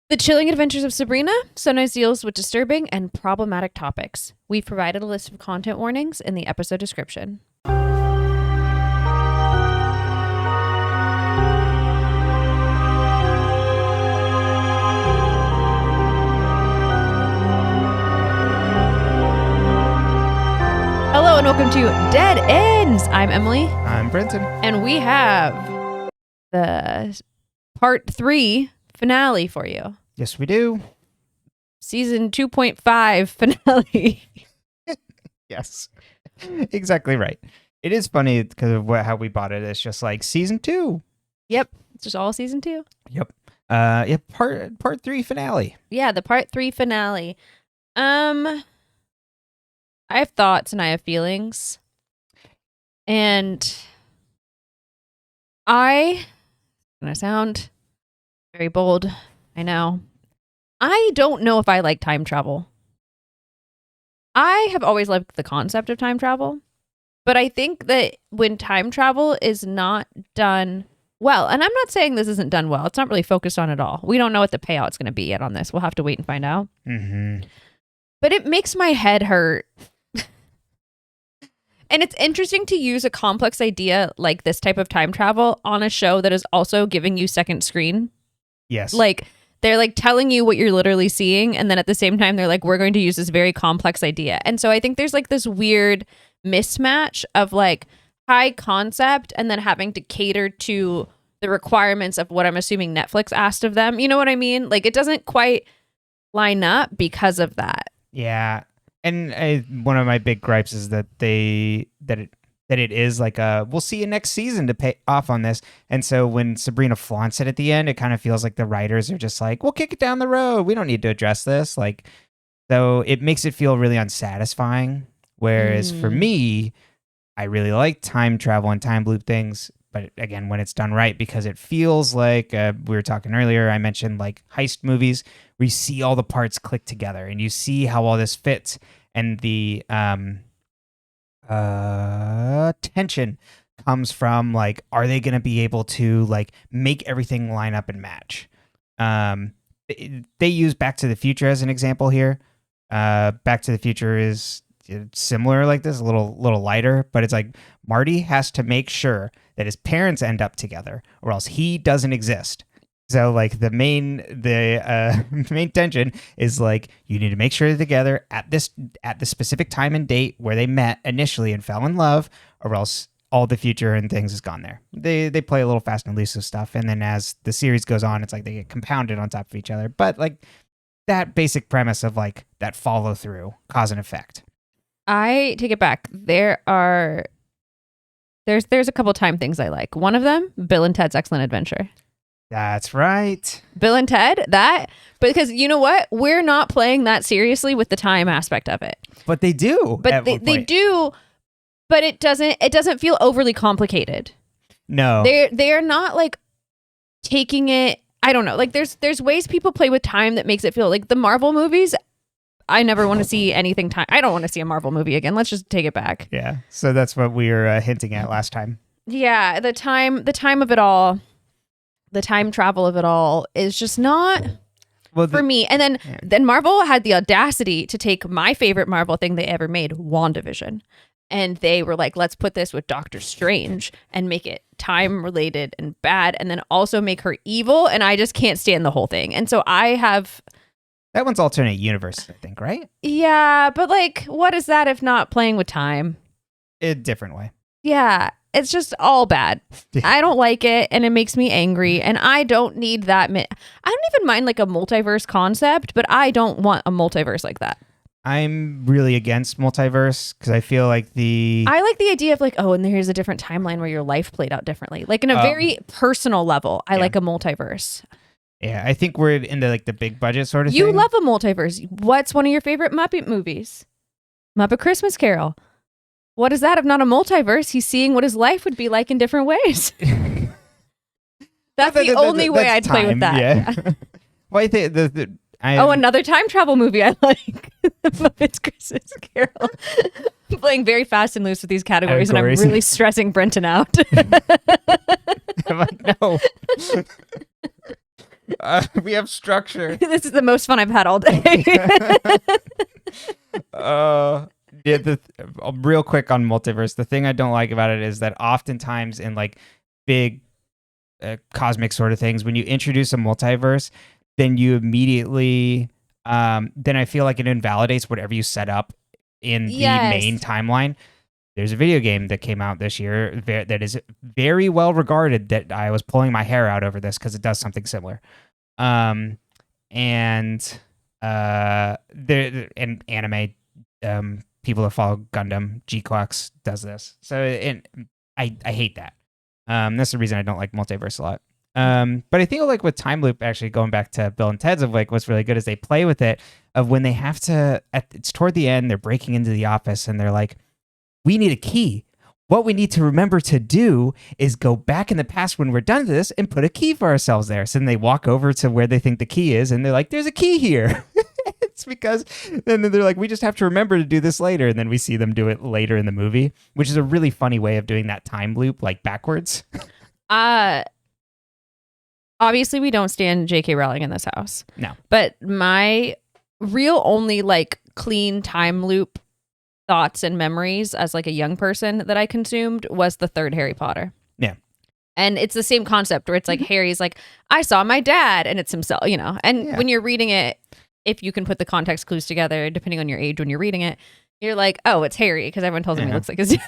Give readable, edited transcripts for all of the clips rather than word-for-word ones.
The Chilling Adventures of Sabrina sometimes deals with disturbing and problematic topics. We've provided a list of content warnings in the episode description. Hello and welcome to Dead Ends. I'm Emily. I'm Brenton. And we have the part 3 finale for you. Yes, we do. Season 2.5 finale. Yes, exactly right. It is funny because of how we bought it. It's just like season 2. Yep. It's just all season 2. Yep. Part 3 finale. Yeah, the part 3 finale. I have thoughts and I have feelings. And I'm going to sound very bold. I know. I don't know if I like time travel. I have always loved the concept of time travel. But I think that when time travel is not done well, and I'm not saying this isn't done well. It's not really focused on at all. We don't know what the payout's going to be yet on this. We'll have to wait and find out. Mm-hmm. But it makes my head hurt. And it's interesting to use a complex idea like this type of time travel on a show that is also giving you second screen. Yes. Like, they're like telling you what you're literally seeing. And then at the same time, they're like, we're going to use this very complex idea. And so I think there's like this weird mismatch of like high concept and then having to cater to the requirements of what I'm assuming Netflix asked of them. You know what I mean? Like, it doesn't quite line up because of that. Yeah. And one of my big gripes is that it is like we'll see you next season to pay off on this. And so when Sabrina flaunts it at the end, it kind of feels like the writers are just like, we'll kick it down the road. We don't need to address this. Like, so it makes it feel really unsatisfying. Whereas for me, I really like time travel and time loop things. But again, when it's done right, because it feels like we were talking earlier, I mentioned like heist movies where you see all the parts click together and you see how all this fits, and the tension comes from like, are they going to be able to like make everything line up and match? They use Back to the Future as an example here. Back to the Future is similar like this, a little lighter, but it's like Marty has to make sure that his parents end up together or else he doesn't exist. So like the main tension is like, you need to make sure they're together at the specific time and date where they met initially and fell in love, or else all the future and things is gone there. They play a little fast and loose with stuff, and then as the series goes on, it's like they get compounded on top of each other. But like that basic premise of like that follow through, cause and effect. I take it back. There's a couple time things I like. One of them, Bill and Ted's Excellent Adventure. That's right. Bill and Ted, because you know what? We're not playing that seriously with the time aspect of it. But they do. But they do, but it doesn't feel overly complicated. No. They're not like taking it, I don't know. Like there's ways people play with time that makes it feel like the Marvel movies. I never want to see anything time. I don't want to see a Marvel movie again. Let's just take it back. Yeah. So that's what we were hinting at last time. Yeah, the time of it all, the time travel of it all is just not for me. And then Marvel had the audacity to take my favorite Marvel thing they ever made, WandaVision. And they were like, let's put this with Doctor Strange and make it time related and bad, and then also make her evil. And I just can't stand the whole thing. And so that one's alternate universe, I think, right? Yeah, but like, what is that if not playing with time? A different way. Yeah, it's just all bad. I don't like it, and it makes me angry, and I don't need that. I don't even mind like a multiverse concept, but I don't want a multiverse like that. I'm really against multiverse because I feel like I like the idea of like, oh, and here's a different timeline where your life played out differently. Like in a very personal level, I like a multiverse. Yeah, I think we're into like the big budget sort of thing. You love a multiverse. What's one of your favorite Muppet movies? Muppet Christmas Carol. What is that if not a multiverse? He's seeing what his life would be like in different ways. That's the only way I'd play with that. Yeah. Well, I think another time travel movie I like. Muppets Christmas Carol. I'm playing very fast and loose with these categories. And I'm really stressing Brenton out. I'm like, no. We have structure. This is the most fun I've had all day. Real quick on multiverse, the thing I don't like about it is that oftentimes in like big cosmic sort of things, when you introduce a multiverse, then you immediately then I feel like it invalidates whatever you set up in the main timeline. There's a video game that came out this year that is very well regarded that I was pulling my hair out over this because it does something similar. And anime people that follow Gundam, G-Clox does this. So I hate that. That's the reason I don't like multiverse a lot. But I think like with time loop, actually going back to Bill and Ted's, of like what's really good is they play with it of when they have to. It's toward the end, they're breaking into the office and they're like, "We need a key. What we need to remember to do is go back in the past when we're done with this and put a key for ourselves there." So then they walk over to where they think the key is and they're like, "There's a key here." It's because then they're like, "We just have to remember to do this later." And then we see them do it later in the movie, which is a really funny way of doing that time loop, like backwards. Obviously we don't stand J.K. Rowling in this house. No. But my real only like clean time loop thoughts and memories as like a young person that I consumed was the third Harry Potter. Yeah. And it's the same concept where it's like Harry's like, "I saw my dad," and it's himself, you know. And when you're reading it, if you can put the context clues together, depending on your age when you're reading it, you're like, "Oh, it's Harry," because everyone tells him he looks like his dad.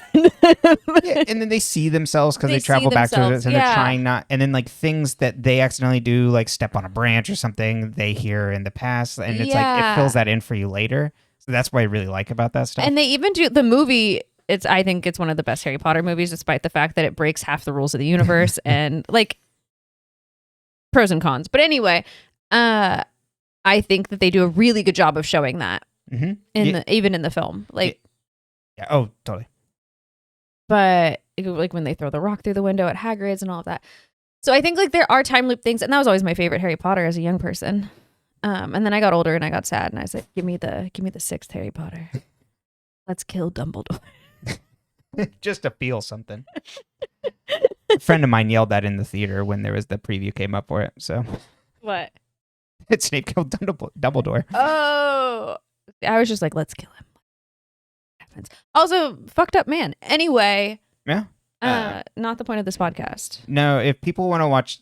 And then they see themselves because they travel back to it and they're trying not, and then like things that they accidentally do, like step on a branch or something they hear in the past, and it's like it fills that in for you later. So that's what I really like about that stuff. And they even do the movie. I think it's one of the best Harry Potter movies, despite the fact that it breaks half the rules of the universe and like pros and cons. But anyway, I think that they do a really good job of showing that even in the film. Like, oh, totally. But like when they throw the rock through the window at Hagrid's and all of that. So I think like there are time loop things, and that was always my favorite Harry Potter as a young person. And then I got older and I got sad, and I said, "Give me the sixth Harry Potter. Let's kill Dumbledore." Just to feel something. A friend of mine yelled that in the theater when there was the preview came up for it. So what? Snape killed Dumbledore. Oh, I was just like, let's kill him. Also, fucked up man. Anyway. Yeah. Not the point of this podcast. No, if people want to watch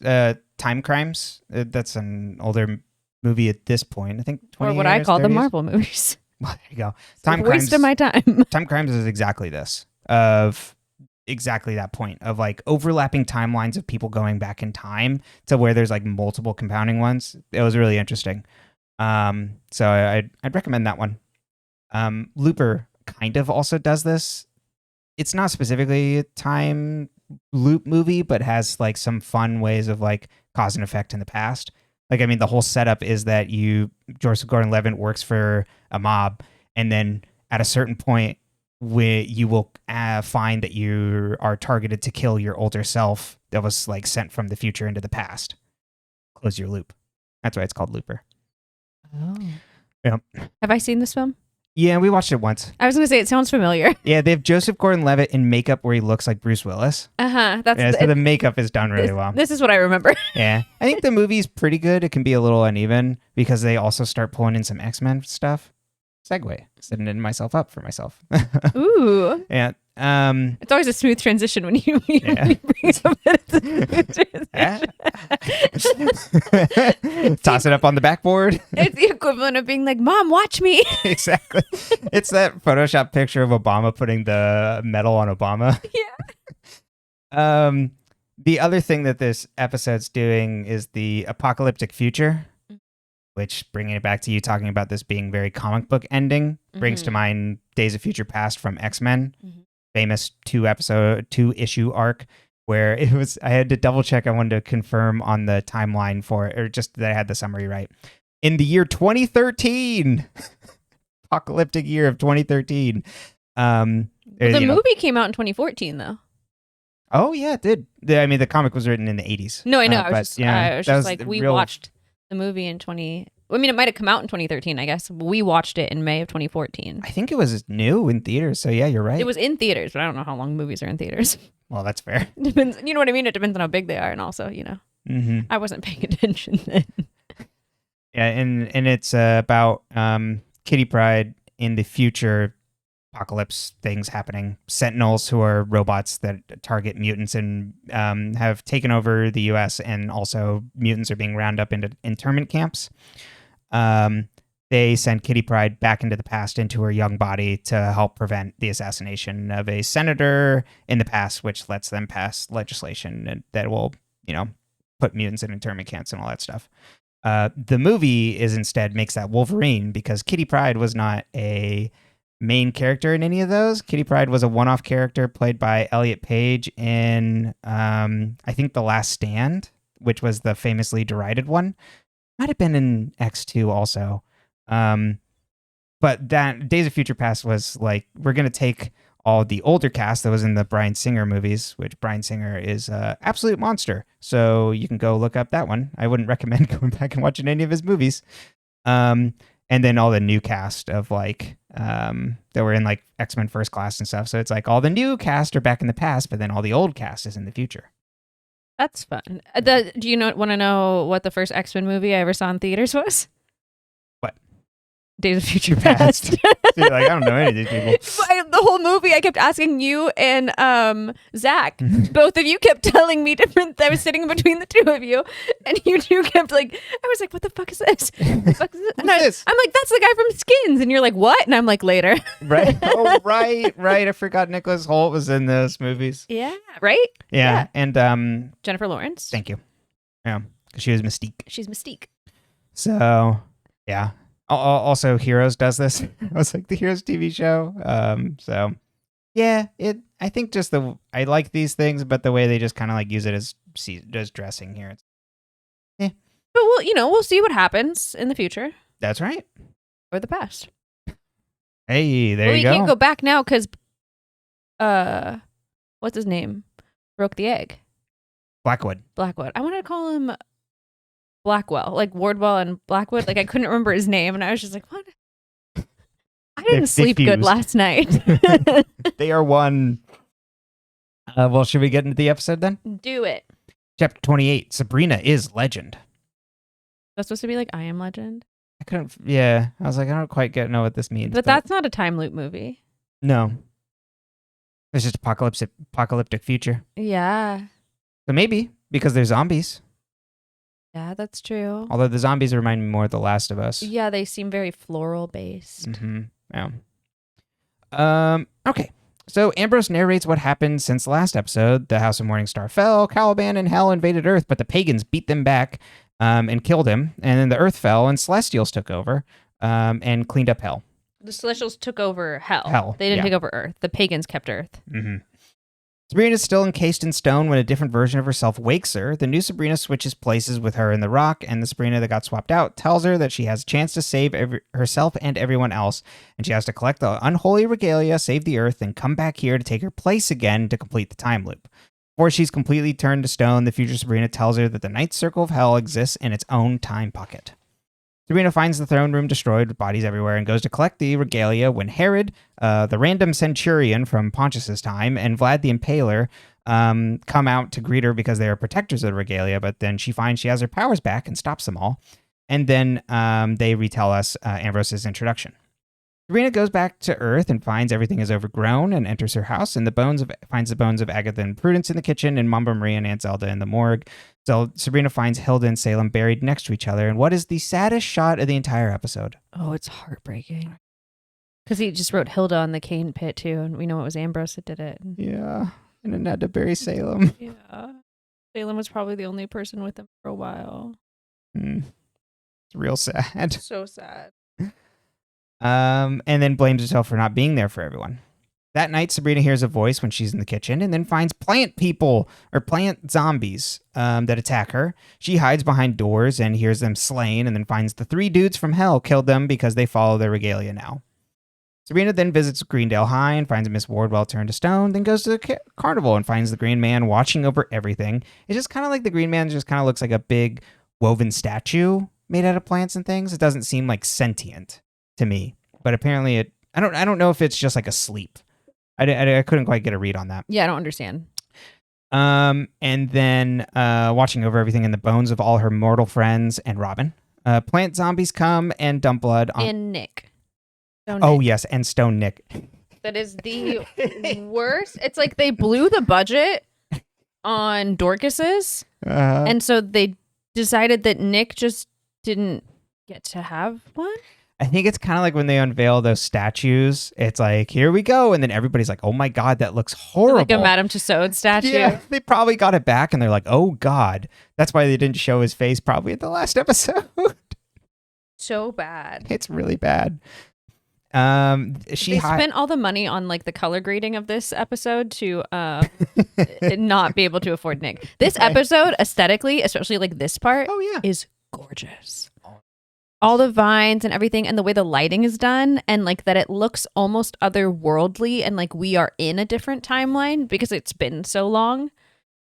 Time Crimes, that's an older movie at this point. I think 20 or what years, I call 30s. the Marvel movies. Well, there you go. Waste of my time. Time Crimes is exactly this. Of exactly that point of like overlapping timelines of people going back in time to where there's like multiple compounding ones. It was really interesting. So I'd recommend that one. Looper kind of also does this. It's not specifically a time loop movie, but has like some fun ways of like cause and effect in the past. Like, I mean, the whole setup is that Joseph Gordon-Levitt works for a mob, and then at a certain point, where you will find that you are targeted to kill your older self that was like sent from the future into the past. Close your loop. That's why it's called Looper. Oh. Yeah. Have I seen this film? Yeah, we watched it once. I was going to say, it sounds familiar. Yeah, they have Joseph Gordon-Levitt in makeup where he looks like Bruce Willis. Uh-huh. So the makeup is done really well. This is what I remember. Yeah. I think the movie's pretty good. It can be a little uneven because they also start pulling in some X-Men stuff. Segue. Setting myself up for myself. Ooh. Yeah. It's always a smooth transition when you bring something. Toss it up on the backboard. It's the equivalent of being like, "Mom, watch me." Exactly. It's that Photoshop picture of Obama putting the medal on Obama. Yeah. The other thing that this episode's doing is the apocalyptic future. Which, bringing it back to you talking about this being very comic book ending, brings to mind Days of Future Past from X-Men, famous 2-issue arc, where it was, I had to double check, I wanted to confirm on the timeline for it, or just that I had the summary right. In the year 2013, apocalyptic year of 2013. The movie came out in 2014, though. Oh, yeah, it did. I mean, the comic was written in the 80s. No, I know. I was just like, we watched the movie in it might have come out in 2013, I guess. We watched it in May of 2014. I think it was new in theaters, so yeah, you're right. It was in theaters, but I don't know how long movies are in theaters. Well, that's fair. Depends, you know what I mean? It depends on how big they are, and also, you know. Mm-hmm. I wasn't paying attention then. Yeah, and it's about Kitty Pryde in the future apocalypse things happening. Sentinels who are robots that target mutants and have taken over the U.S. and also mutants are being rounded up into internment camps. They send Kitty Pryde back into the past into her young body to help prevent the assassination of a senator in the past, which lets them pass legislation that will, put mutants in internment camps and all that stuff. The movie makes that Wolverine because Kitty Pryde was not a main character in any of those. Kitty Pryde was a one-off character played by Elliot Page in, I think, The Last Stand, which was the famously derided one. Might have been in X2 also. But that Days of Future Past was like, we're going to take all the older cast that was in the Bryan Singer movies, which Bryan Singer is an absolute monster. So you can go look up that one. I wouldn't recommend going back and watching any of his movies. And then all the new cast of that were in like X-Men First Class and stuff. So it's like all the new cast are back in the past, but then all the old cast is in the future. That's fun. Do you want to know what the first X-Men movie I ever saw in theaters was? What? Days of Future Past. So you're like, I don't know any of these people. The whole movie, I kept asking you and Zach. Both of you kept telling me different. I was sitting between the two of you, and you two kept I was like, "What the fuck is this?" And this? I'm like, "That's the guy from Skins," and you're like, "What?" And I'm like, "Later." Right. Oh, right. I forgot Nicholas Hoult was in those movies. Yeah. Right. Yeah. And Jennifer Lawrence. Thank you. Yeah, because she was Mystique. She's Mystique. So yeah. Also, Heroes does this. I was like, the Heroes TV show. So yeah, I think just I like these things, but the way they just kind of use it as dressing here. But we'll see what happens in the future. That's right. Or the past. Hey, there you go. You can't go back now because, what's his name? Broke the egg. Blackwood. I wanted to call him Blackwell, like Wardwell and Blackwood. I couldn't remember his name, and I was just like, what? I didn't sleep good last night. They are one. Well, should we get into the episode then? Do it. Chapter 28, Sabrina is Legend. That's supposed to be like I Am Legend? I was like, I don't quite know what this means. But that's not a time loop movie. No. It's just apocalyptic future. Yeah. So maybe, because they're zombies. Yeah, that's true. Although the zombies remind me more of The Last of Us. Yeah, they seem very floral based. Mm-hmm. Yeah. Okay. So Ambrose narrates what happened since the last episode. The House of Morningstar fell, Caliban and Hell invaded Earth, but the pagans beat them back and killed him. And then the Earth fell and Celestials took over and cleaned up Hell. The Celestials took over Hell. They didn't take over Earth. The pagans kept Earth. Mm-hmm. Sabrina is still encased in stone when a different version of herself wakes her. The new Sabrina switches places with her in the rock, and the Sabrina that got swapped out tells her that she has a chance to save herself and everyone else, and she has to collect the unholy regalia, save the Earth, and come back here to take her place again to complete the time loop. Before she's completely turned to stone, the future Sabrina tells her that the Ninth Circle of Hell exists in its own time pocket. Sabrina finds the throne room destroyed with bodies everywhere and goes to collect the regalia when Herod, the random centurion from Pontius's time, and Vlad the Impaler come out to greet her because they are protectors of the regalia, but then she finds she has her powers back and stops them all. And then they retell us Ambrose's introduction. Sabrina goes back to Earth and finds everything is overgrown and enters her house, and finds the bones of Agatha and Prudence in the kitchen and Mamba Marie and Aunt Zelda in the morgue. So Sabrina finds Hilda and Salem buried next to each other, and what is the saddest shot of the entire episode? Oh, it's heartbreaking. Because he just wrote Hilda on the cane pit, too, and we know it was Ambrose that did it. Yeah, and then had to bury Salem. Yeah. Salem was probably the only person with him for a while. It's real sad. So sad. And then blames herself for not being there for everyone. That night, Sabrina hears a voice when she's in the kitchen and then finds plant zombies that attack her. She hides behind doors and hears them slain and then finds the 3 dudes from Hell killed them because they follow their regalia now. Sabrina then visits Greendale High and finds Miss Wardwell turned to stone, then goes to the carnival and finds the Green Man watching over everything. It's just kind of like the Green Man just kind of looks like a big woven statue made out of plants and things. It doesn't seem like sentient to me, but apparently I don't know if it's just like asleep. I couldn't quite get a read on that. Yeah, I don't understand. And then watching over everything in the bones of all her mortal friends and Robin. Plant zombies come and dump blood on. And Nick. Oh, yes, and Stone Nick. That is the worst. It's like they blew the budget on Dorcas's, and so they decided that Nick just didn't get to have one. I think it's kind of like when they unveil those statues. It's like, here we go. And then everybody's like, oh my God, that looks horrible. Like a Madame Tussauds statue. Yeah, they probably got it back and they're like, oh God. That's why they didn't show his face probably at the last episode. So bad. It's really bad. They spent all the money on like the color grading of this episode to not be able to afford Nick. This episode aesthetically, especially like this part, is gorgeous. All the vines and everything and the way the lighting is done and like that it looks almost otherworldly and like we are in a different timeline because it's been so long.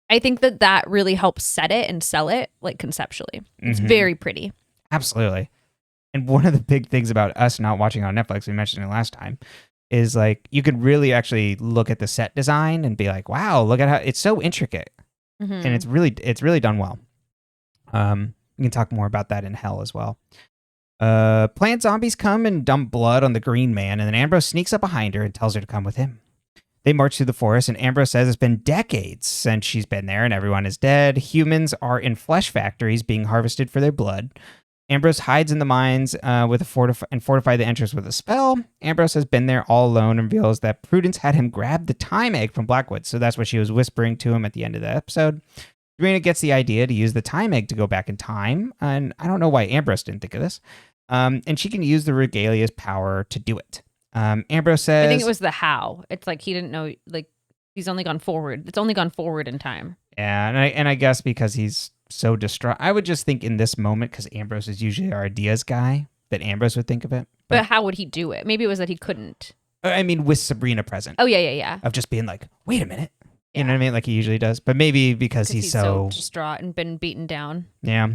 I think that really helps set it and sell it like conceptually. It's very pretty. Absolutely. And one of the big things about us not watching on Netflix, we mentioned it last time, is like you could really actually look at the set design and be like, wow, look at how it's so intricate. And it's really done well. We can talk more about that in Hell as well. Plant zombies come and dump blood on the Green Man, and then Ambrose sneaks up behind her and tells her to come with him. They march through the forest, and Ambrose says it's been decades since she's been there, and everyone is dead. Humans are in flesh factories being harvested for their blood. Ambrose hides in the mines with fortify the entrance with a spell. Ambrose has been there all alone and reveals that Prudence had him grab the time egg from Blackwood, so that's what she was whispering to him at the end of the episode. Sabrina gets the idea to use the time egg to go back in time, and I don't know why Ambrose didn't think of this. And she can use the Regalia's power to do it. Ambrose says... I think it was the how. It's like he didn't know, like, he's only gone forward. It's only gone forward in time. Yeah, and I guess because he's so distraught. I would just think in this moment, because Ambrose is usually our ideas guy, that Ambrose would think of it. But how would he do it? Maybe it was that he couldn't. I mean, with Sabrina present. Oh, yeah. Of just being like, wait a minute. You know what I mean? Like he usually does. But maybe because he's so distraught and been beaten down. Yeah.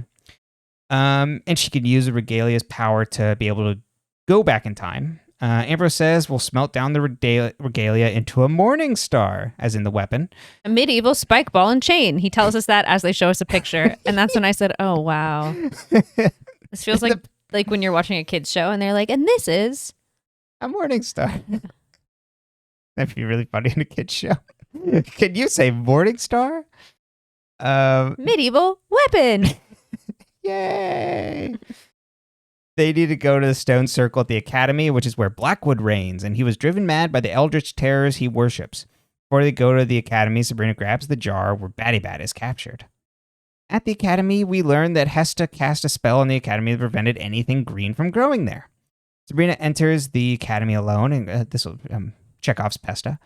And she can use the Regalia's power to be able to go back in time. Ambrose says we'll smelt down the Regalia into a morning star, as in the weapon. A medieval spike ball and chain. He tells us that as they show us a picture. And that's when I said, oh, wow. This feels like when you're watching a kid's show and they're like, and this is a morning star. That'd be really funny in a kid's show. Can you say morning star? Medieval weapon. Yay. They need to go to the stone circle at the academy, which is where Blackwood reigns, and he was driven mad by the eldritch terrors he worships. Before they go to the academy, Sabrina grabs the jar where Batty Bat is captured. At the academy, we learn that Hesta cast a spell on the academy that prevented anything green from growing there. Sabrina enters the academy alone, and this will Chekhov's Pesta.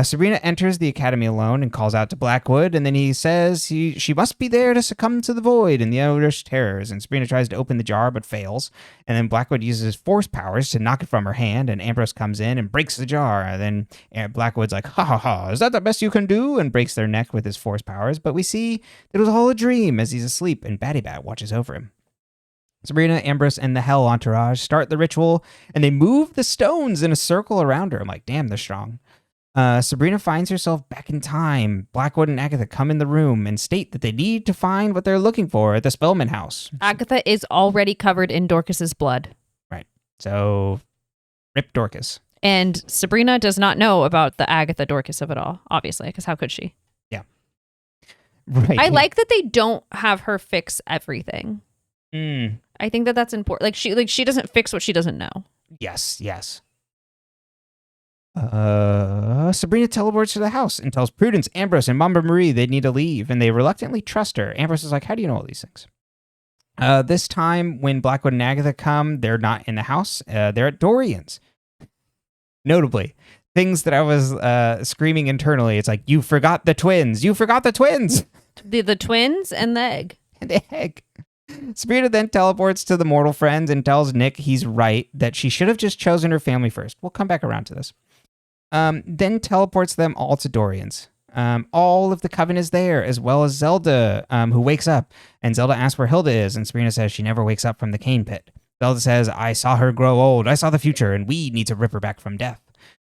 Sabrina enters the academy alone and calls out to Blackwood, and then he says she must be there to succumb to the void and the eldritch terrors, and Sabrina tries to open the jar but fails, and then Blackwood uses his force powers to knock it from her hand, and Ambrose comes in and breaks the jar, and then Blackwood's like, ha ha ha, is that the best you can do? And breaks their neck with his force powers, but we see that it was all a dream as he's asleep, and Batty Bat watches over him. Sabrina, Ambrose, and the Hell entourage start the ritual, and they move the stones in a circle around her. I'm like, damn, they're strong. Sabrina finds herself back in time. Blackwood and Agatha come in the room and state that they need to find what they're looking for at the Spellman house. Agatha is already covered in Dorcas's blood. Right. So, rip Dorcas. And Sabrina does not know about the Agatha Dorcas of it all, obviously, because how could she? Yeah. Right. I like that they don't have her fix everything. I think that's important. Like she doesn't fix what she doesn't know. Yes. Sabrina teleports to the house and tells Prudence, Ambrose, and Mamba Marie they need to leave, and they reluctantly trust her. Ambrose is like, how do you know all these things? This time, when Blackwood and Agatha come, they're not in the house. They're at Dorian's. Notably, things that I was screaming internally, it's like, you forgot the twins. You forgot the twins. The twins and the egg. And the egg. Sabrina then teleports to the mortal friends and tells Nick he's right, that she should have just chosen her family first. We'll come back around to this. Then teleports them all to Dorian's. All of the coven is there, as well as Zelda, who wakes up. And Zelda asks where Hilda is, and Sabrina says she never wakes up from the cane pit. Zelda says, I saw her grow old, I saw the future, and we need to rip her back from death.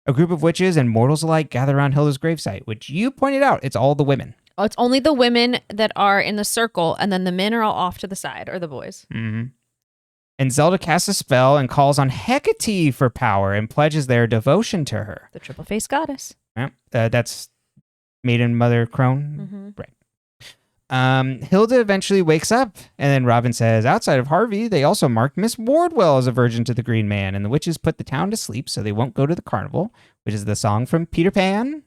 A group of witches and mortals alike gather around Hilda's gravesite, which you pointed out, it's all the women. Oh, it's only the women that are in the circle, and then the men are all off to the side, or the boys. Mm-hmm. And Zelda casts a spell and calls on Hecate for power and pledges their devotion to her. The triple-faced goddess. Yep. That's Maiden Mother Crone. Mm-hmm. Right. Hilda eventually wakes up, and then Robin says, outside of Harvey, they also marked Miss Wardwell as a virgin to the Green Man, and the witches put the town to sleep so they won't go to the carnival, which is the song from Peter Pan.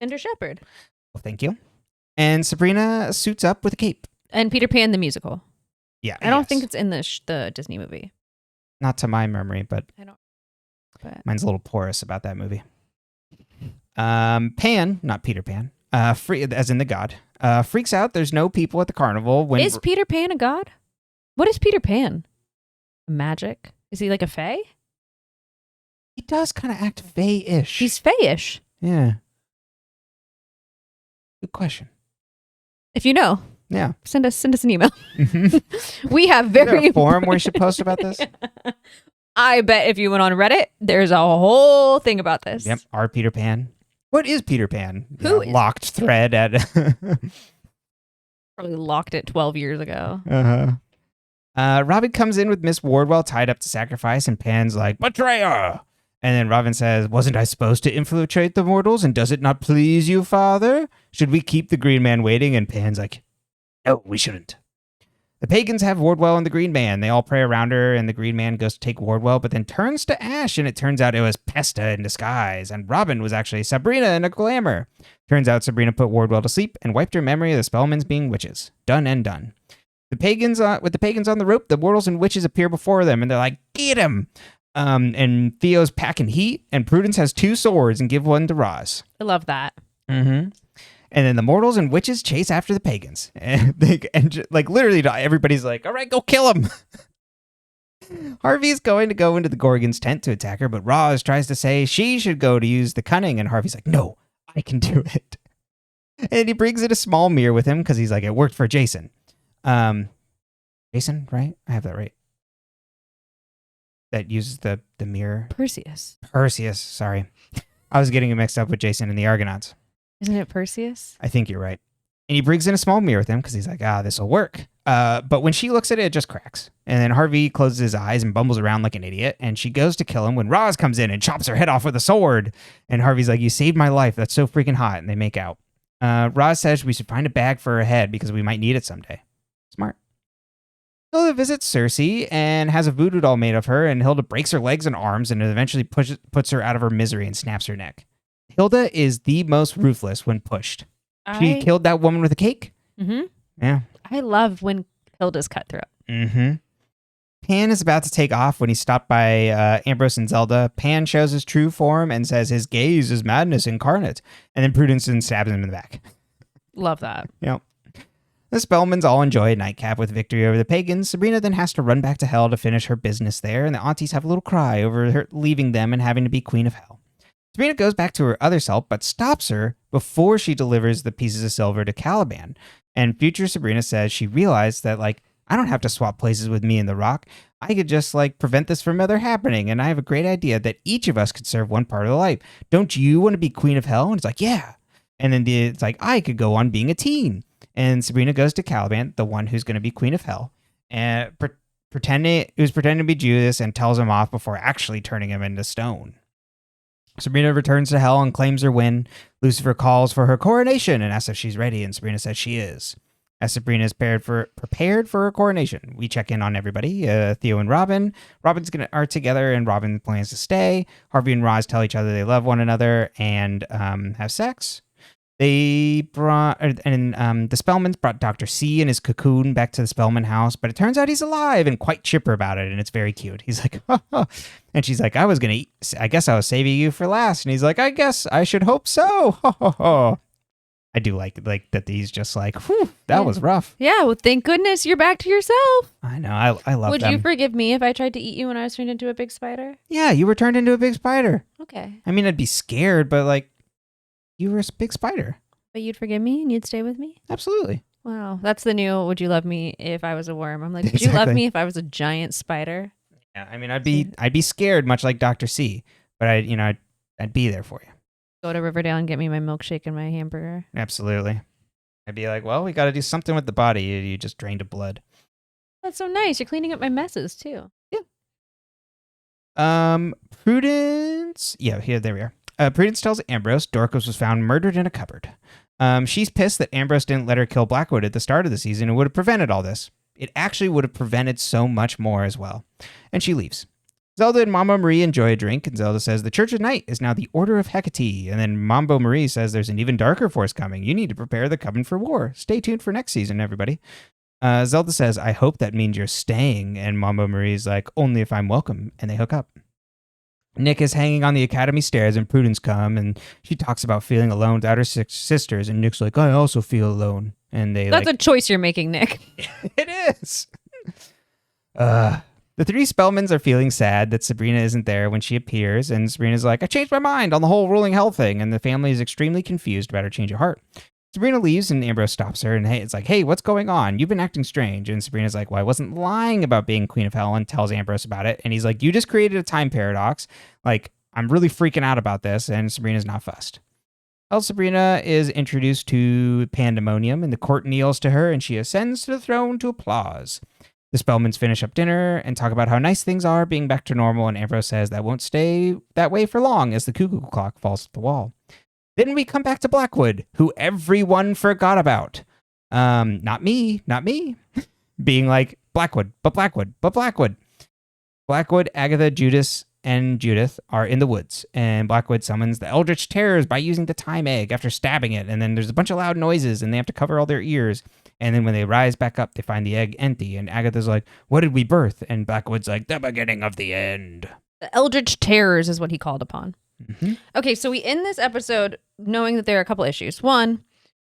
Cinder Shepherd. Well, thank you. And Sabrina suits up with a cape. And Peter Pan the musical. Yeah. I don't think it's in the Disney movie. Not to my memory, but But mine's a little porous about that movie. Pan, not Peter Pan, as in the god, freaks out there's no people at the carnival. When is Peter Pan a god? What is Peter Pan? Magic? Is he like a fae? He does kind of act fae-ish. He's fae-ish. Yeah. Good question. If you know, Yeah. send us an email. Mm-hmm. We have Is there very a forum where you should post about this? I bet if you went on Reddit, there's a whole thing about this. Yep. Our Peter Pan. What is Peter Pan? Who is locked thread at Probably locked it 12 years ago. Robin comes in with Miss Wardwell tied up to sacrifice, and Pan's like, betrayer! And then Robin says, wasn't I supposed to infiltrate the mortals, and does it not please you, father? Should we keep the Green Man waiting? And Pan's like, no, we shouldn't. The pagans have Wardwell and the Green Man. They all pray around her, and the Green Man goes to take Wardwell, but then turns to ash, and it turns out it was Pesta in disguise, and Robin was actually Sabrina in a glamour. Turns out Sabrina put Wardwell to sleep and wiped her memory of the Spellmans being witches. Done and done. With the pagans on the rope, the mortals and witches appear before them, and they're like, get him! And Theo's packing heat, and Prudence has 2 swords and give one to Roz. I love that. Mm-hmm. And then the mortals and witches chase after the pagans. And literally everybody's like, all right, go kill him. Harvey's going to go into the Gorgon's tent to attack her, but Roz tries to say she should go to use the cunning, and Harvey's like, no, I can do it. And he brings in a small mirror with him because he's like, it worked for Jason. Jason, right? I have that right. That uses the mirror. Perseus, sorry. I was getting it mixed up with Jason and the Argonauts. Isn't it Perseus? I think you're right. And he brings in a small mirror with him because he's like, this will work. But when she looks at it, it just cracks. And then Harvey closes his eyes and bumbles around like an idiot. And she goes to kill him when Roz comes in and chops her head off with a sword. And Harvey's like, you saved my life. That's so freaking hot. And they make out. Roz says we should find a bag for her head because we might need it someday. Smart. Hilda visits Cersei and has a voodoo doll made of her. And Hilda breaks her legs and arms and eventually puts her out of her misery and snaps her neck. Hilda is the most ruthless when pushed. She killed that woman with a cake. Mm-hmm. Yeah. I love when Hilda's cutthroat. Mm-hmm. Pan is about to take off when he's stopped by Ambrose and Zelda. Pan shows his true form and says his gaze is madness incarnate. And then Prudence stabs him in the back. Love that. Yep. The Spellmans all enjoy a nightcap with victory over the pagans. Sabrina then has to run back to hell to finish her business there, and the aunties have a little cry over her leaving them and having to be queen of hell. Sabrina goes back to her other self, but stops her before she delivers the pieces of silver to Caliban. And future Sabrina says she realized that, I don't have to swap places with me and the Rock. I could just, prevent this from ever happening. And I have a great idea that each of us could serve one part of the life. Don't you want to be queen of hell? And it's like, yeah. And then it's like, I could go on being a teen. And Sabrina goes to Caliban, the one who's going to be queen of hell, and pretending to be Judas, and tells him off before actually turning him into stone. Sabrina returns to hell and claims her win. Lucifer calls for her coronation and asks if she's ready, and Sabrina says she is. As Sabrina is prepared for her coronation, we check in on everybody. Theo and Robin. Robin's are together, and Robin plans to stay. Harvey and Roz tell each other they love one another and have sex. The Spellmans brought Dr. C and his cocoon back to the Spellman house, but it turns out he's alive and quite chipper about it, and it's very cute. He's like, oh. And she's like, I guess I was saving you for last. And he's like, I guess I should hope so. I do like that he's just like, whew, that was rough. Yeah, well, thank goodness you're back to yourself. I know, I love Would them. you forgive me if I tried to eat you when I was turned into a big spider? Yeah, you were turned into a big spider. Okay. I mean, I'd be scared, but you were a big spider. But you'd forgive me and you'd stay with me? Absolutely. Wow. That's the new, would you love me if I was a worm? I'm like, would you love me if I was a giant spider? Yeah, I mean, I'd be scared, much like Dr. C, but I'd be there for you. Go to Riverdale and get me my milkshake and my hamburger. Absolutely. I'd be like, well, we got to do something with the body. You just drained of blood. That's so nice. You're cleaning up my messes too. Prudence. Yeah, there we are. Prudence tells Ambrose Dorcas was found murdered in a cupboard. She's pissed that Ambrose didn't let her kill Blackwood at the start of the season and would have prevented all this. It actually would have prevented so much more as well. And she leaves. Zelda and Mambo Marie enjoy a drink, and Zelda says the Church of Night is now the Order of Hecate. And then Mambo Marie says there's an even darker force coming. You need to prepare the Coven for war. Stay tuned for next season, everybody. Zelda says, I hope that means you're staying. And Mambo Marie's like, only if I'm welcome. And they hook up. Nick is hanging on the academy stairs and Prudence come, and she talks about feeling alone without her sisters. And Nick's like, I also feel alone. And That's a choice you're making, Nick. It is. The three Spellmans are feeling sad that Sabrina isn't there when she appears, and Sabrina's like, I changed my mind on the whole ruling hell thing, and the family is extremely confused about her change of heart. Sabrina leaves, and Ambrose stops her, and it's like, hey, what's going on? You've been acting strange. And Sabrina's like, well, I wasn't lying about being Queen of Hell, and tells Ambrose about it. And he's like, you just created a time paradox. Like, I'm really freaking out about this, and Sabrina's not fussed. Sabrina is introduced to Pandemonium, and the court kneels to her, and she ascends to the throne to applause. The Spellmans finish up dinner and talk about how nice things are being back to normal, and Ambrose says that won't stay that way for long as the cuckoo clock falls off the wall. Then we come back to Blackwood, who everyone forgot about. Not me. Being like, Blackwood. Blackwood, Agatha, Judas, and Judith are in the woods, and Blackwood summons the Eldritch Terrors by using the time egg after stabbing it, and then there's a bunch of loud noises, and they have to cover all their ears. And then when they rise back up, they find the egg empty. And Agatha's like, what did we birth? And Blackwood's like, the beginning of the end. The Eldritch Terrors is what he called upon. Mm-hmm. Okay, so we end this episode knowing that there are a couple issues. One,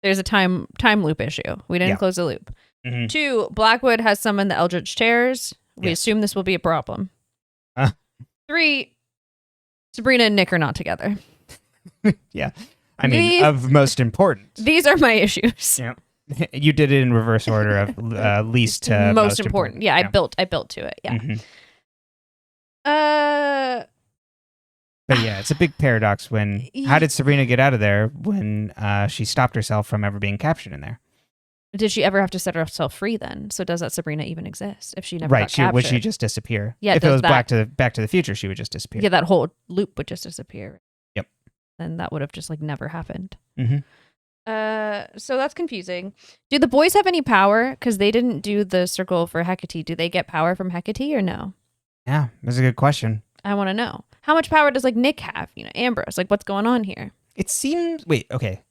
there's a time loop issue. We didn't close the loop. Mm-hmm. Two, Blackwood has summoned the Eldritch Terrors. We assume this will be a problem. Three, Sabrina and Nick are not together. Yeah. I mean, of most important. These are my issues. Yeah. You did it in reverse order of least to most important. Yeah, I built to it. Yeah. Mm-hmm. But yeah, it's a big paradox when, how did Sabrina get out of there when she stopped herself from ever being captured in there? Did she ever have to set herself free then? So does that Sabrina even exist if she never got captured? Would she just disappear? Yeah, if it was Back to the Future, she would just disappear. Yeah, that whole loop would just disappear. Yep. And that would have just like never happened. Mm-hmm. So that's confusing. Do the boys have any power? Because they didn't do the circle for Hecate. Do they get power from Hecate or no? Yeah, that's a good question. I want to know. How much power does like Nick have? Ambrose. Like, what's going on here? It seems. Wait. Okay.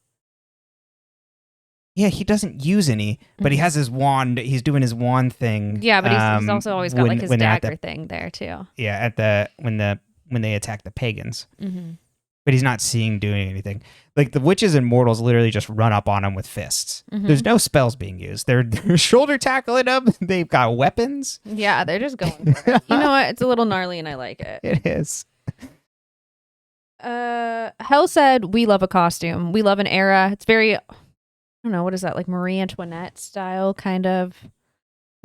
Yeah, he doesn't use any, but he has his wand. He's doing his wand thing. Yeah, but he's also always got like his dagger thing there too. Yeah, when they attack the pagans. Mm-hmm. But he's not doing anything. Like the witches and mortals literally just run up on him with fists. Mm-hmm. There's no spells being used. They're shoulder tackling him. They've got weapons. Yeah, they're just going for it. You know what? It's a little gnarly and I like it. It is. Hell said, we love a costume. We love an era. It's very, I don't know, what is that? Like Marie Antoinette style kind of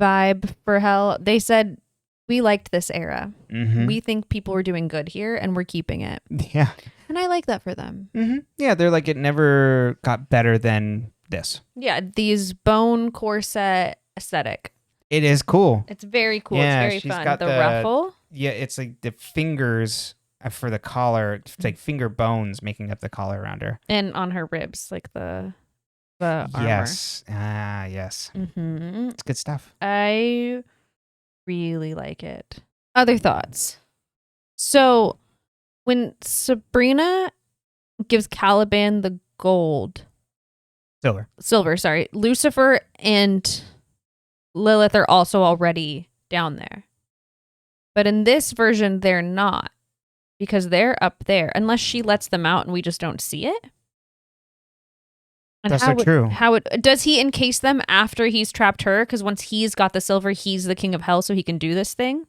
vibe for Hell. They said, we liked this era. Mm-hmm. We think people were doing good here and we're keeping it. Yeah. And I like that for them. Mm-hmm. Yeah, they're like, it never got better than this. Yeah, these bone corset aesthetic. It is cool. It's very cool. Yeah, it's very fun. got the ruffle. Yeah, it's like the fingers for the collar. It's like finger bones making up the collar around her. And on her ribs, like the armor. Yes. Yes. Mm-hmm. It's good stuff. I really like it. Other thoughts? So when Sabrina gives Caliban the silver, sorry, Lucifer and Lilith are also already down there. But in this version, they're not, because they're up there, unless she lets them out and we just don't see it. And that's so true. Does he encase them after he's trapped her? Because once he's got the silver, he's the king of hell, so he can do this thing.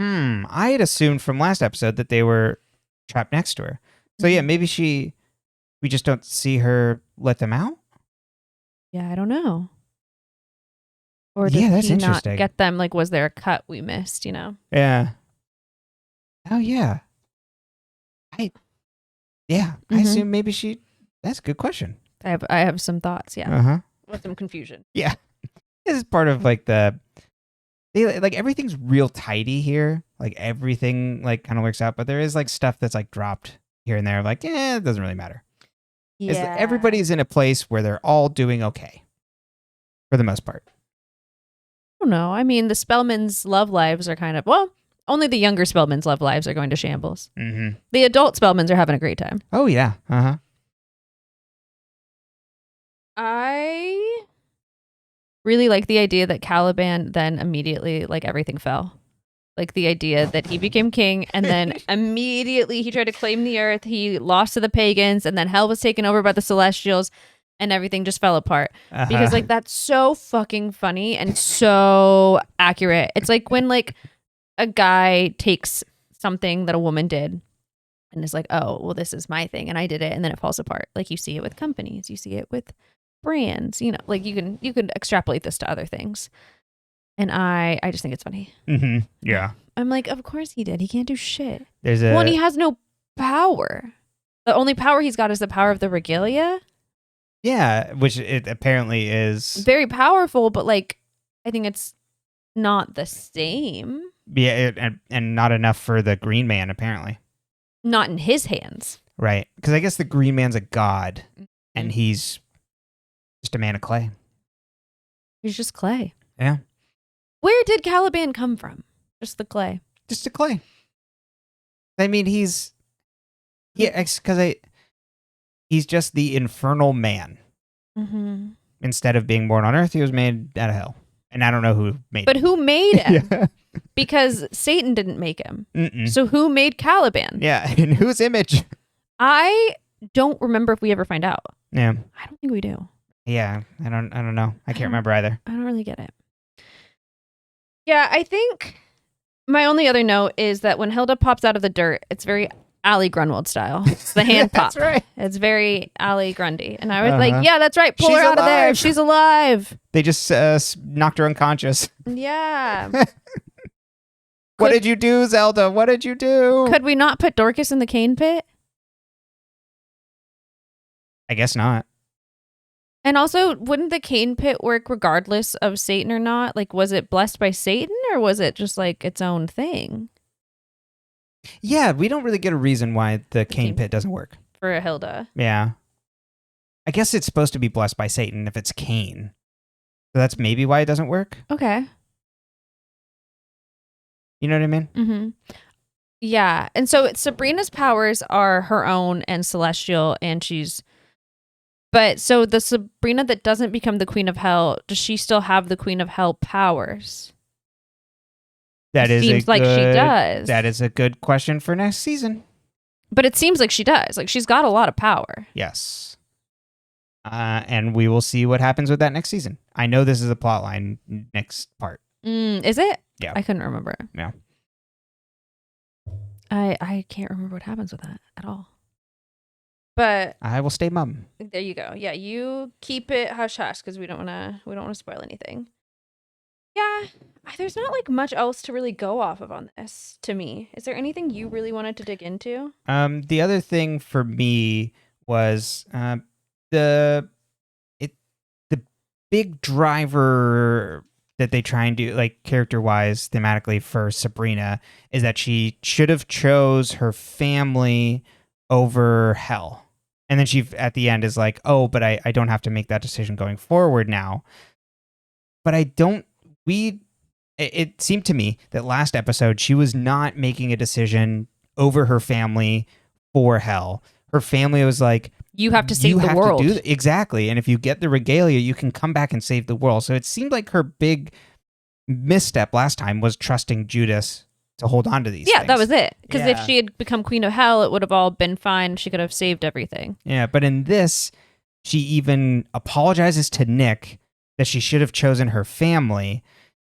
I had assumed from last episode that they were trapped next to her. So yeah, maybe we just don't see her let them out. Yeah, I don't know. Or did that's he interesting. Not get them? Like, was there a cut we missed? Yeah. Oh yeah. I assume maybe she. That's a good question. I have some thoughts. Yeah, Uh-huh. with some confusion. Yeah. This is part of like like everything's real tidy here. Like everything like kind of works out, but there is like stuff that's like dropped here and there. Like, it doesn't really matter. Yeah, Everybody's in a place where they're all doing okay for the most part. I don't know. I mean, the Spellmans' love lives are kind of only the younger Spellmans' love lives are going to shambles. Mm-hmm. The adult Spellmans are having a great time. Oh yeah. Uh-huh. I really like the idea that Caliban then immediately, like, everything fell. Like the idea that he became king and then immediately he tried to claim the earth. He lost to the pagans and then hell was taken over by the celestials and everything just fell apart. Uh-huh. Because like that's so fucking funny and so accurate. It's like when like a guy takes something that a woman did and is like, oh, well, this is my thing and I did it, and then it falls apart. Like you see it with companies, you see it with brands, you know, like you can extrapolate this to other things. And I just think it's funny. Mm-hmm. Yeah. I'm like, of course he did. He can't do shit. There's Well, and he has no power. The only power he's got is the power of the regalia. Yeah, which it apparently is. Very powerful, but like, I think it's not the same. Yeah, and not enough for the Green Man, apparently. Not in his hands. Right. Because I guess the Green Man's a god, and he's just a man of clay. He's just clay. Yeah. Where did Caliban come from? Just the clay. Just a clay. I mean, he's just the infernal man. Mm-hmm. Instead of being born on Earth, he was made out of hell. And I don't know who made But him. who made him? Yeah. Because Satan didn't make him. Mm-mm. So who made Caliban? Yeah, in whose image? I don't remember if we ever find out. Yeah. I don't think we do. Yeah, I don't know. I can't remember either. I don't really get it. Yeah, I think my only other note is that when Hilda pops out of the dirt, it's very Ali Grunwald style. It's the hand pop. That's right. It's very Ali Grundy. And I was Uh-huh. like, yeah, that's right. Pull She's her out of there. alive. She's alive. They just knocked her unconscious. Yeah. What did you do, Zelda? What did you do? Could we not put Dorcas in the cane pit? I guess not. And also, wouldn't the cane pit work regardless of Satan or not? Like, was it blessed by Satan or was it just like its own thing? Yeah, we don't really get a reason why the cane pit doesn't work. For Hilda. Yeah. I guess it's supposed to be blessed by Satan if it's Cain. So that's maybe why it doesn't work. Okay. You know what I mean? Mm-hmm. Yeah. And so Sabrina's powers are her own and celestial, and but so the Sabrina that doesn't become the Queen of Hell, does she still have the Queen of Hell powers? Seems like she does. That is a good question for next season. But it seems like she does. Like she's got a lot of power. Yes. And we will see what happens with that next season. I know this is a plot line next part. Is it? Yeah. I couldn't remember. Yeah. I can't remember what happens with that at all. But I will stay mum. there you go. Yeah, you keep it hush hush because we don't want to spoil anything. Yeah, there's not like much else to really go off of on this to me. Is there anything you really wanted to dig into? The other thing for me was the big driver that they try and do, like character-wise, thematically for Sabrina, is that she should have chose her family over hell. And then she, at the end, is like, oh, but I don't have to make that decision going forward now. But it seemed to me that last episode, she was not making a decision over her family for hell. Her family was like, you have to save the world. Exactly. And if you get the regalia, you can come back and save the world. So it seemed like her big misstep last time was trusting Judas to hold on to these things. That was it. Because if Yeah. she had become Queen of Hell, it would have all been fine. She could have saved everything. Yeah, but in this, she even apologizes to Nick that she should have chosen her family.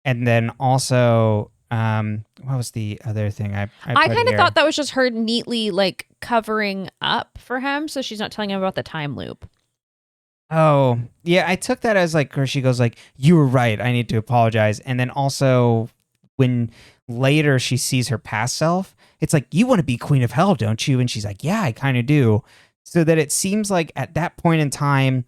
And then also, what was the other thing I kind of thought that was just her neatly like covering up for him, so she's not telling him about the time loop. Oh, yeah, I took that as like, where she goes like, you were right, I need to apologize. And then also, when later she sees her past self, it's like, you want to be Queen of Hell, don't you? And she's like, yeah, I kind of do. so that it seems like at that point in time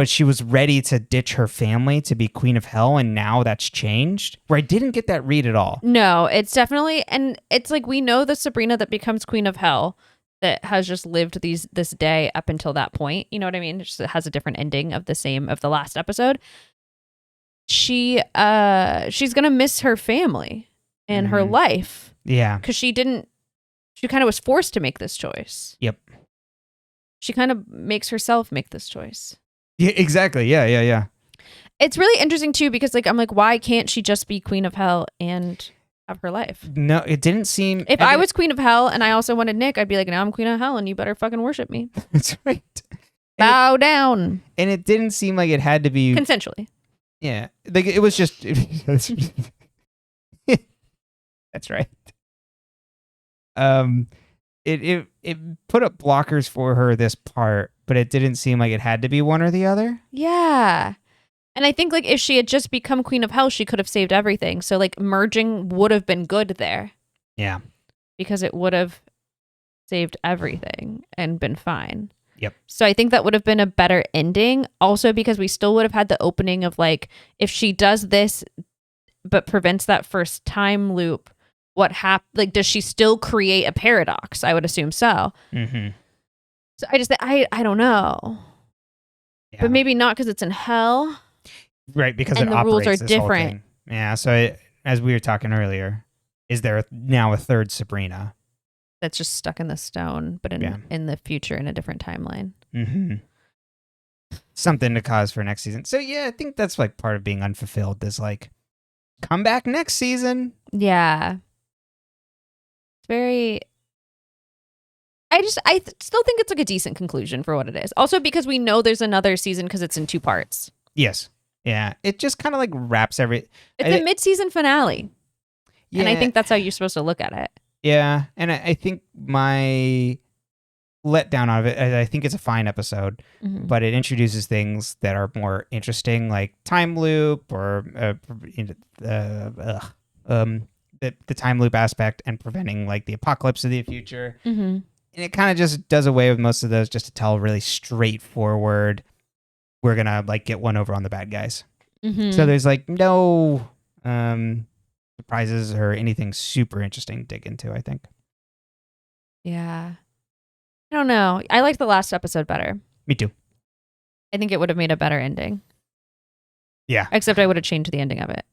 she was ready to ditch her family to be Queen of Hell, and now that's changed. Where I didn't get that read at all. No, it's definitely, and it's like we know the Sabrina that becomes Queen of Hell that has just lived this day up until that point. You know what I mean? It just has a different ending of the last episode. She's gonna miss her family and her life. Yeah, because she kind of was forced to make this choice. Yep. She kind of makes herself make this choice. Yeah, exactly. Yeah. It's really interesting too because like I'm like, why can't she just be Queen of Hell and have her life? No, it didn't seem. If I was Queen of Hell and I also wanted Nick, I'd be like, now I'm Queen of Hell and you better fucking worship me. That's right. Bow down. And it didn't seem like it had to be consensually. Yeah, like it was just. That's right. It put up blockers for her this part, but it didn't seem like it had to be one or the other. Yeah. And I think like if she had just become Queen of Hell, she could have saved everything. So like merging would have been good there. Yeah. Because it would have saved everything and been fine. Yep. So I think that would have been a better ending. Also because we still would have had the opening of like, if she does this, but prevents that first time loop, what like, does she still create a paradox? I would assume so. Mm-hmm. So I don't know. Yeah. But maybe not because it's in hell. Right, because and the rules are different. Yeah, so as we were talking earlier, is there now a third Sabrina? That's just stuck in the stone, but in the future in a different timeline. Mm-hmm. Something to cause for next season. So yeah, I think that's like part of being unfulfilled. Is like, come back next season. Yeah. It's very... I still think it's like a decent conclusion for what it is. Also because we know there's another season because it's in 2 parts. Yes. Yeah. It just kind of like wraps It's a mid-season finale. Yeah. And I think that's how you're supposed to look at it. Yeah. And I think my letdown out of it, I think it's a fine episode, but it introduces things that are more interesting, like time loop or the time loop aspect and preventing like the apocalypse of the future. Mm-hmm. And it kind of just does away with most of those just to tell really straightforward, we're going to like get one over on the bad guys. Mm-hmm. So there's like no surprises or anything super interesting to dig into, I think. Yeah. I don't know. I liked the last episode better. Me too. I think it would have made a better ending. Yeah. Except I would have changed the ending of it.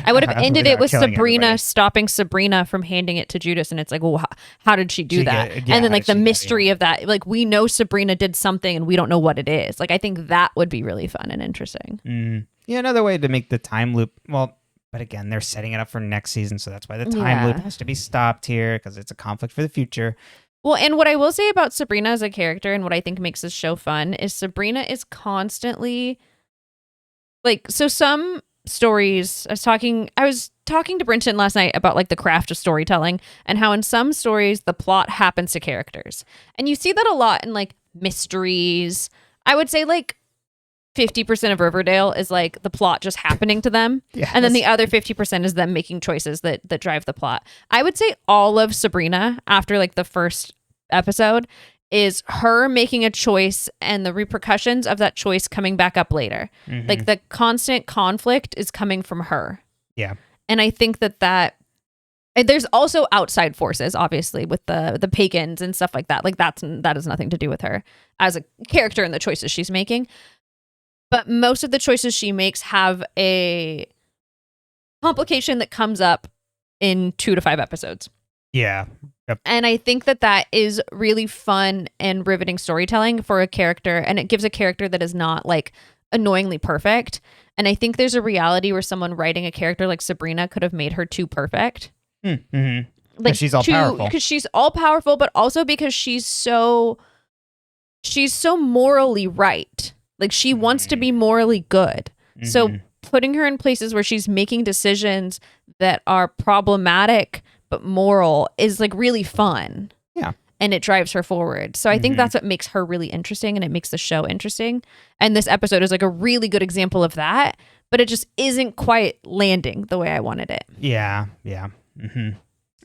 I would have ended it with Sabrina stopping Sabrina from handing it to Judas, and it's like, well, how did she do that? And then like the mystery of that, like we know Sabrina did something and we don't know what it is. Like I think that would be really fun and interesting. Yeah, another way to make the time loop. Well, but again, they're setting it up for next season, so that's why the time loop has to be stopped here because it's a conflict for the future. Well, and what I will say about Sabrina as a character and what I think makes this show fun is Sabrina is constantly like, so some stories, I was talking to Brenton last night about like the craft of storytelling and how in some stories the plot happens to characters. And you see that a lot in like mysteries. I would say like 50% of Riverdale is like the plot just happening to them. Yes. And then the other 50% is them making choices that drive the plot. I would say all of Sabrina after like the first episode is her making a choice and the repercussions of that choice coming back up later. Mm-hmm. Like the constant conflict is coming from her. Yeah. And I think that and there's also outside forces, obviously, with the pagans and stuff like that. Like that has nothing to do with her as a character and the choices she's making. But most of the choices she makes have a complication that comes up in 2 to 5 episodes. Yeah. Yep. And I think that is really fun and riveting storytelling for a character. And it gives a character that is not like annoyingly perfect. And I think there's a reality where someone writing a character like Sabrina could have made her too perfect. Mm-hmm. Like she's all powerful. Because she's all powerful, but also because she's so morally right. Like she wants to be morally good. Mm-hmm. So putting her in places where she's making decisions that are problematic but moral is like really fun. Yeah. And it drives her forward. So I think that's what makes her really interesting and it makes the show interesting. And this episode is like a really good example of that, but it just isn't quite landing the way I wanted it. Yeah. Yeah. Mm-hmm.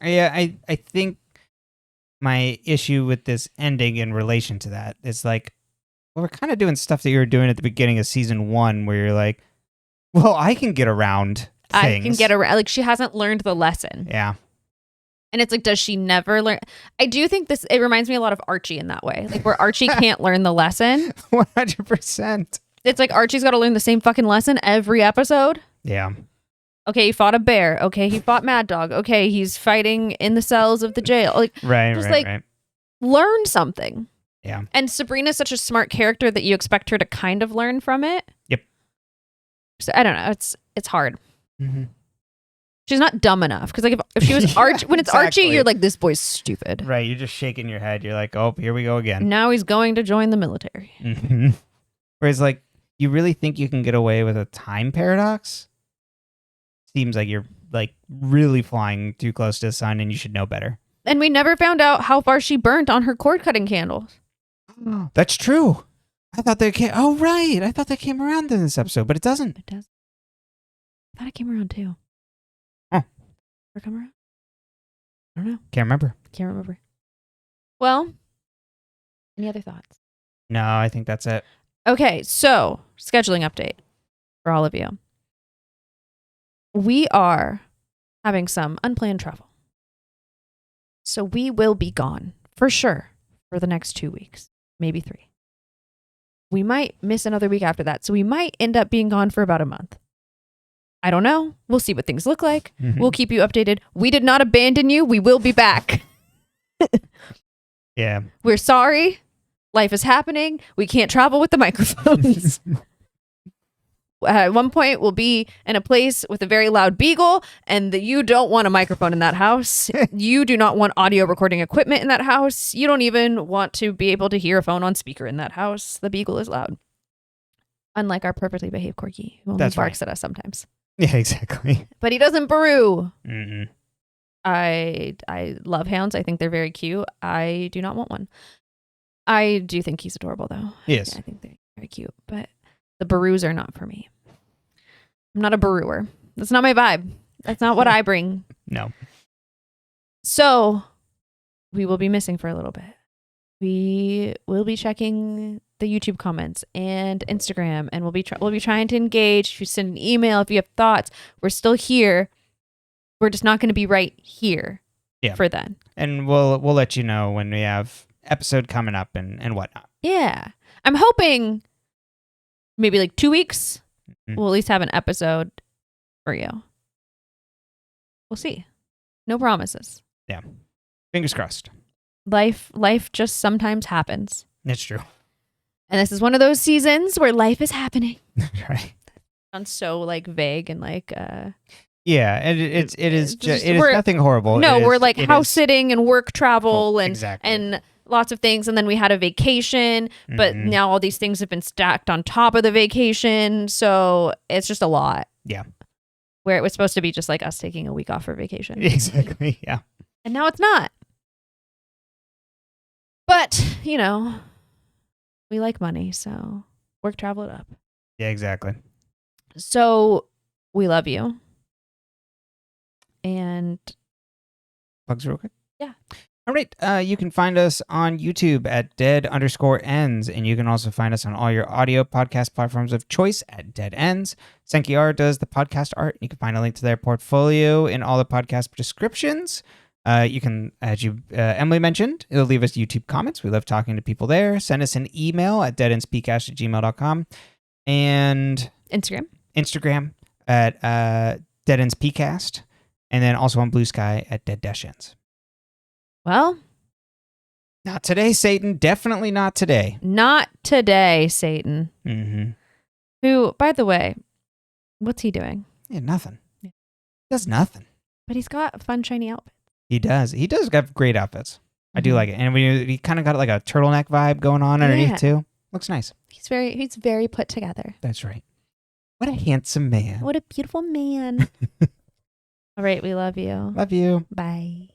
Yeah. I think my issue with this ending in relation to that. It's like, well, we're kind of doing stuff that you were doing at the beginning of season 1 where you're like, well, I can get around things. I can get around. Like, she hasn't learned the lesson. Yeah. And it's like, does she never learn? I do think it reminds me a lot of Archie in that way. Like, where Archie can't learn the lesson. 100%. It's like Archie's got to learn the same fucking lesson every episode. Yeah. Okay, he fought a bear. Okay, he fought Mad Dog. Okay, he's fighting in the cells of the jail. Like, Right. Learn something. Yeah. And Sabrina's such a smart character that you expect her to kind of learn from it. Yep. So I don't know. It's hard. Mm-hmm. She's not dumb enough, because like if she was Archie, when it's Archie, you're like, this boy's stupid. Right. You're just shaking your head. You're like, oh, here we go again. Now he's going to join the military. Mm-hmm. Whereas, like, you really think you can get away with a time paradox? Seems like you're like really flying too close to the sun, and you should know better. And we never found out how far she burnt on her cord cutting candles. That's true. I thought they came. Oh, right. I thought they came around in this episode, but it doesn't. It does. I thought it came around too. Oh. Ever come around? I don't know. Can't remember. Well, any other thoughts? No, I think that's it. Okay, so scheduling update for all of you. We are having some unplanned travel. So we will be gone for sure for the next 2 weeks, maybe 3. We might miss another week after that. So we might end up being gone for about a month. I don't know. We'll see what things look like. Mm-hmm. We'll keep you updated. We did not abandon you. We will be back. Yeah. We're sorry. Life is happening. We can't travel with the microphones. At one point, we'll be in a place with a very loud beagle, and you don't want a microphone in that house. You do not want audio recording equipment in that house. You don't even want to be able to hear a phone on speaker in that house. The beagle is loud. Unlike our perfectly behaved corgi, who only barks at us sometimes. Yeah, exactly. But he doesn't brew. Mm-mm. I love hounds. I think they're very cute. I do not want one. I do think he's adorable, though. Yes. Yeah, I think they're very cute. But the baroos are not for me. I'm not a barooer. That's not my vibe. That's not what I bring. No. So we will be missing for a little bit. We will be checking the YouTube comments and Instagram, and we'll be trying to engage. If you send an email, if you have thoughts, we're still here. We're just not going to be right here for then. And we'll let you know when we have episode coming up and whatnot. Yeah. I'm hoping maybe like 2 weeks, Mm-hmm. we'll at least have an episode for you. We'll see. No promises. Yeah. Fingers crossed. Life just sometimes happens. It's true. And this is one of those seasons where life is happening. Right. Sounds so like vague and like yeah, and it is nothing horrible. No, we're like house sitting and work travel and exactly. and lots of things, and then we had a vacation, but now all these things have been stacked on top of the vacation, so it's just a lot. Yeah. Where it was supposed to be just like us taking a week off for vacation. Exactly. Yeah. And now it's not. But, you know, we like money, so work, travel it up. Yeah, exactly. So we love you. And plugs real quick. Yeah. All right. You can find us on YouTube at dead_ends, and you can also find us on all your audio podcast platforms of choice at Dead Ends. Senki R does the podcast art. You can find a link to their portfolio in all the podcast descriptions. You can, as Emily mentioned, it'll leave us YouTube comments. We love talking to people there. Send us an email at deadendspcast@gmail.com, and Instagram at deadendspcast, and then also on Blue Sky at dead-ends. Well, not today, Satan. Definitely not today. Not today, Satan. Mm-hmm. Who, by the way, what's he doing? Yeah, nothing. Yeah. Does nothing. But he's got a fun, shiny outfit. He does. He does have great outfits. I do like it. And he kind of got like a turtleneck vibe going on underneath too. Looks nice. He's very put together. That's right. What a handsome man. What a beautiful man. All right. We love you. Love you. Bye.